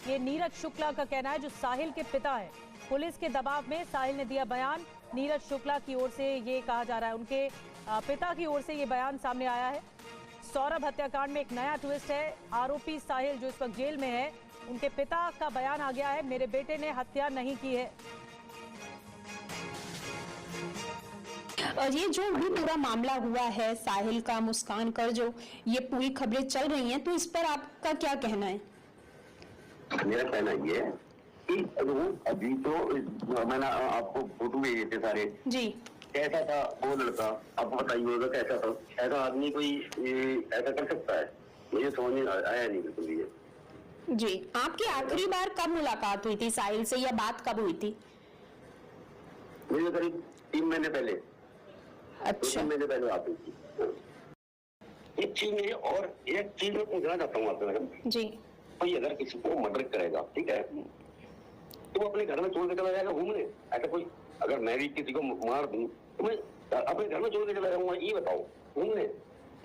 ये नीरज शुक्ला का कहना है, जो साहिल के पिता है। पुलिस के दबाव में साहिल ने दिया बयान। नीरज शुक्ला की ओर से ये कहा जा रहा है, उनके पिता की ओर से ये बयान सामने आया है। सौरभ हत्याकांड में एक नया ट्विस्ट है। आरोपी साहिल जो इस वक्त जेल में है, उनके पिता का बयान आ गया है, मेरे बेटे ने हत्या नहीं की है। और ये जो भी पूरा मामला हुआ है साहिल का, मुस्कान का, जो ये पूरी खबरें चल रही हैं, तो इस पर आपका क्या कहना है? मेरा कहना ये है कि अभी तो मैंने आपको फोटो भेजे थे सारे जी। कैसा था वो लड़का, अब बताइए होगा कैसा था। ऐसा आदमी कोई ऐसा कर सकता है? मुझे समझ में आया नहीं बिल्कुल ये। जी, आपकी आखिरी बार कब मुलाकात हुई थी साहिल से, या बात कब हुई थी? मुझे करीब 3 महीने पहले। अच्छा। 2 महीने पहले बात हुई थी। एक चीज में और एक चीज में पूछना चाहता हूँ आपसे मैडम जी। कोई अगर किसी को मर्डर करेगा, ठीक है, तो वो अपने घर में छोड़ के चला जाएगा घूमने? ऐसा कोई, अगर मैं भी किसी को मार दूं तो मैं अपने घर में छोड़ के चला जाऊंगा, ये बताओ, घूमने?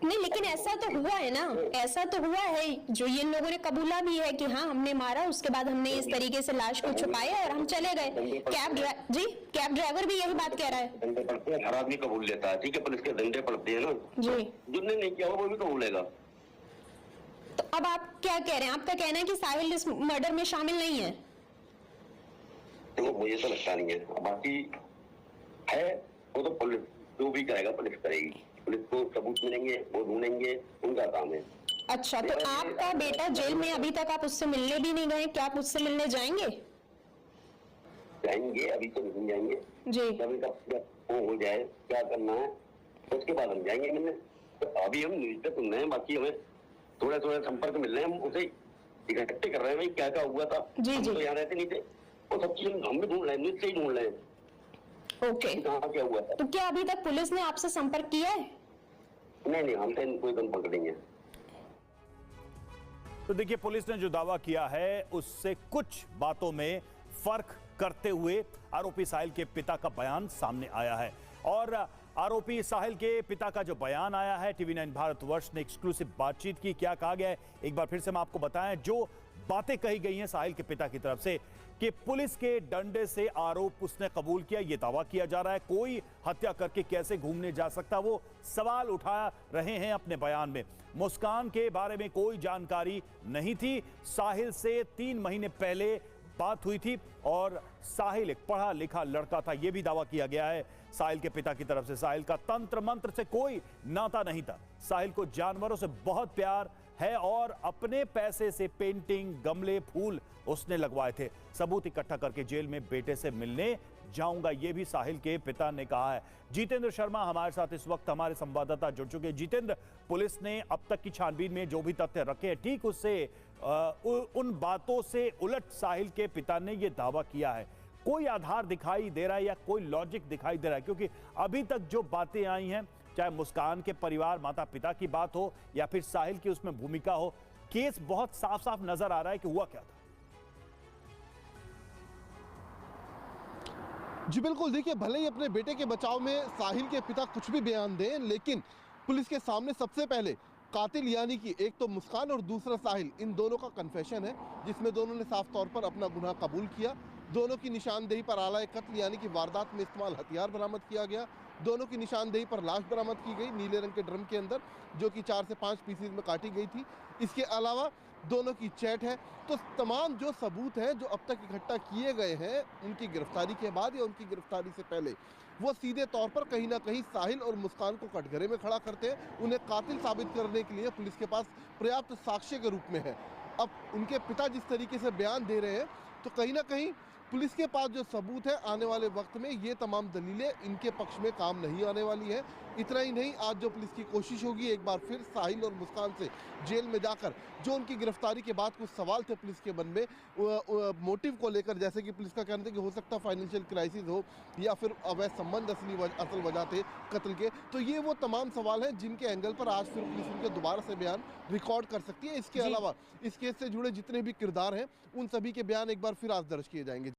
नहीं, लेकिन ऐसा तो हुआ है ना, ऐसा तो हुआ है जो ये लोगों ने कबूला भी है कि हाँ हमने मारा, उसके बाद हमने इस तरीके से लाश को छुपाया और हम चले गए। कैब ड्राइवर भी यही बात कह रहा है। डंडे पड़ते हैं, हर आदमी कबूल लेता है, ठीक है, पुलिस के डंडे पड़ते हैं ना जी। जिसने नहीं किया वो भी कबूलेगा। तो अब आप क्या कह रहे हैं? आपका कहना है कि साहिल इस मर्डर में शामिल नहीं है? तो मुझे तो लगता नहीं है, बाकी है वो तो पुलिस जो भी करेगा पुलिस करेगी। पुलिस को सबूत मिलेंगे, वो ढूंढेंगे, उनका काम है। अच्छा, तो आपका बेटा जेल में, अभी तक आप उससे मिलने भी नहीं गए, क्या आप उससे मिलने जाएंगे? जाएंगे, अभी तो नहीं जाएंगे जी। कभी जब वो हो जाए क्या करना है उसके बाद हम जाएंगे मिलने। तो अभी हम न्यूज पे सुन रहे हैं, बाकी हमें थोड़ा थोड़ा संपर्क मिल रहे हैं, हम उसे इकट्ठे कर रहे हैं भाई क्या क्या हुआ था। जी जी। तो यहाँ रहते नहीं थे, वो सब चीज हम भी ढूंढ रहे हैं, न्यूज से ही ढूंढ रहे हैं। ओके, कहाँ क्या हुआ था। तो क्या अभी तक पुलिस ने आपसे संपर्क किया है? नहीं, हमसे कोई संपर्क नहीं है। तो देखिए, पुलिस ने जो दावा किया है उससे कुछ बातों में फर्क करते हुए आरोपी साहिल के पिता का बयान सामने आया है। और आरोपी साहिल के पिता का जो बयान आया है, TV9 भारतवर्ष ने एक्सक्लूसिव बातचीत की। क्या कहा गया है एक बार फिर से हम आपको बताएं। जो बातें कही गई हैं साहिल के पिता की तरफ से कि पुलिस के डंडे से आरोप उसने कबूल किया, यह दावा किया जा रहा है। कोई हत्या करके कैसे घूमने जा सकता, वो सवाल उठा रहे हैं अपने बयान में। मुस्कान के बारे में कोई जानकारी नहीं थी। साहिल से 3 महीने पहले बात हुई थी और साहिल एक पढ़ा लिखा लड़का था, यह भी दावा किया गया है साहिल के पिता की तरफ से। साहिल का तंत्र मंत्र से कोई नाता नहीं था। साहिल को जानवरों से बहुत प्यार है और अपने पैसे से पेंटिंग, गमले, फूल उसने लगवाए थे। सबूत इकट्ठा करके जेल में बेटे से मिलने जाऊंगा, यह भी साहिल के पिता ने कहा है। जितेंद्र शर्मा हमारे साथ इस वक्त हमारे संवाददाता जुड़ चुके हैं। जितेंद्र, पुलिस ने अब तक की छानबीन में जो भी तथ्य रखे हैं, ठीक उससे उन बातों से उलट साहिल के पिता ने यह दावा किया है। कोई आधार दिखाई दे रहा है या कोई लॉजिक दिखाई दे रहा है? क्योंकि अभी तक जो बातें आई हैं, चाहे मुस्कान के परिवार, माता पिता की बात हो या फिर साहिल की उसमें भूमिका हो, केस बहुत साफ साफ नजर आ रहा है कि हुआ क्या था। जी बिल्कुल, देखिए, भले ही अपने बेटे के बचाव में साहिल के पिता कुछ भी बयान दें, लेकिन पुलिस के सामने सबसे पहले कातिल यानी कि एक तो मुस्कान और दूसरा साहिल, इन दोनों का कन्फेशन है, जिसमें दोनों ने साफ तौर पर अपना गुनाह कबूल किया। दोनों की निशानदेही पर आला कत्ल यानी कि वारदात में इस्तेमाल हथियार बरामद किया गया। दोनों की निशानदेही पर लाश बरामद की गई नीले रंग के ड्रम के अंदर, जो कि 4 से 5 पीसेज में काटी गई थी। इसके अलावा दोनों की चैट है। तो तमाम जो सबूत हैं जो अब तक इकट्ठा किए गए हैं उनकी गिरफ्तारी के बाद या उनकी गिरफ्तारी से पहले, वो सीधे तौर पर कहीं ना कहीं साहिल और मुस्कान को कटघरे में खड़ा करते हैं। उन्हें कातिल साबित करने के लिए पुलिस के पास पर्याप्त साक्ष्य के रूप में है। अब उनके पिता जिस तरीके से बयान दे रहे हैं, तो कहीं ना कहीं पुलिस के पास जो सबूत है, आने वाले वक्त में ये तमाम दलीलें इनके पक्ष में काम नहीं आने वाली है। इतना ही नहीं, आज जो पुलिस की कोशिश होगी एक बार फिर साहिल और मुस्कान से जेल में जाकर जो उनकी गिरफ्तारी के बाद कुछ सवाल थे पुलिस के मन में मोटिव को लेकर, जैसे कि पुलिस का कहना था कि हो सकता फाइनेंशियल क्राइसिस हो या फिर अवैध संबंध असल वजह थे कत्ल के, तो ये वो तमाम सवाल हैं जिनके एंगल पर आज फिर पुलिस उनके दोबारा से बयान रिकॉर्ड कर सकती है। इसके अलावा इस केस से जुड़े जितने भी किरदार हैं उन सभी के बयान एक बार फिर आज दर्ज किए जाएंगे।